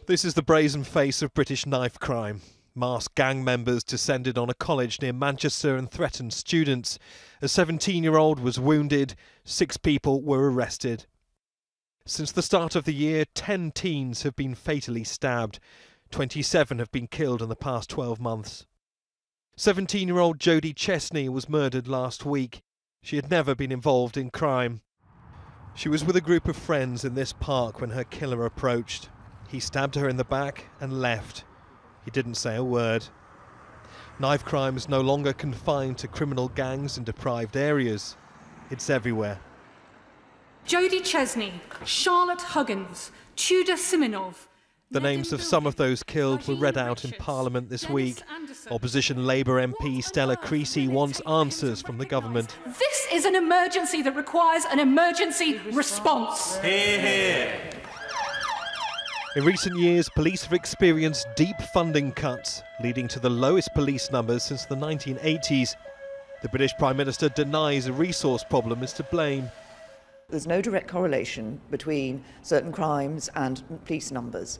This is the brazen face of British knife crime. Masked gang members descended on a college near Manchester and threatened students. A 17-year-old was wounded. 6 people were arrested. Since the start of the year, 10 teens have been fatally stabbed. 27 have been killed in the past 12 months. 17-year-old Jodie Chesney was murdered last week. She had never been involved in crime. She was with a group of friends in this park when her killer approached. He stabbed her in the back and left. He didn't say a word. Knife crime is no longer confined to criminal gangs in deprived areas. It's everywhere. Jodie Chesney, Charlotte Huggins, Tudor Simonov. The names of some of those killed were read out in Parliament this week. Opposition Labour MP Stella Creasy wants answers from the government. This is an emergency that requires an emergency response. Hear, hear. In recent years, police have experienced deep funding cuts, leading to the lowest police numbers since the 1980s. The British Prime Minister denies a resource problem is to blame. There's no direct correlation between certain crimes and police numbers.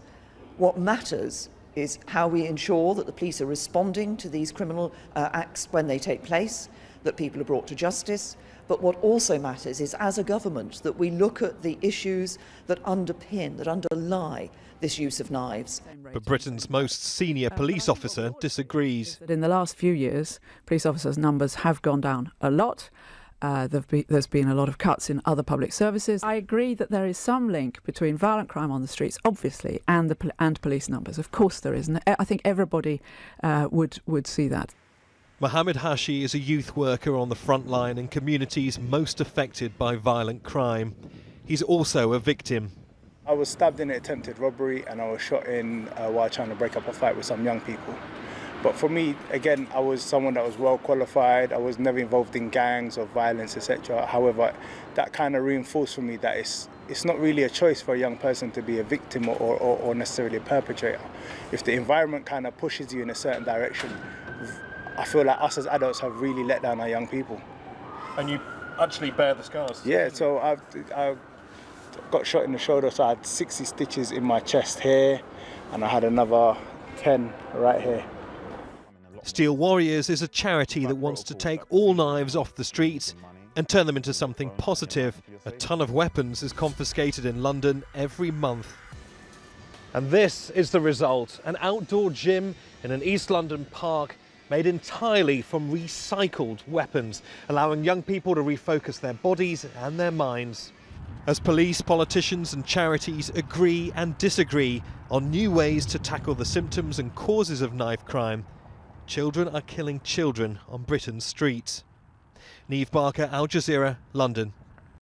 What matters is how we ensure that the police are responding to these criminal acts when they take place, that people are brought to justice. But what also matters is, as a government, that we look at the issues that underpin, that underlie this use of knives. But Britain's most senior police officer disagrees. In the last few years, police officers' numbers have gone down a lot. There's been a lot of cuts in other public services. I agree that there is some link between violent crime on the streets, obviously, and police numbers. Of course there is, and I think everybody would see that. MAHAMED HASHI is a youth worker on the front line in communities most affected by violent crime. He's also a victim. I was stabbed in an attempted robbery and I was shot in while trying to break up a fight with some young people. But for me, again, I was someone that was well qualified. I was never involved in gangs or violence, etc. However, that kind of reinforced for me that it's not really a choice for a young person to be a victim or necessarily a perpetrator. If the environment kind of pushes you in a certain direction, I feel like us as adults have really let down our young people. And you actually bear the scars? Yeah, so I got shot in the shoulder, so I had 60 stitches in my chest here, and I had another 10 right here. Steel Warriors is a charity that wants to take all knives off the streets and turn them into something positive. A ton of weapons is confiscated in London every month. And this is the result: an outdoor gym in an East London park made entirely from recycled weapons, allowing young people to refocus their bodies and their minds. As police, politicians and charities agree and disagree on new ways to tackle the symptoms and causes of knife crime, children are killing children on Britain's streets. Neave, Al Jazeera, London.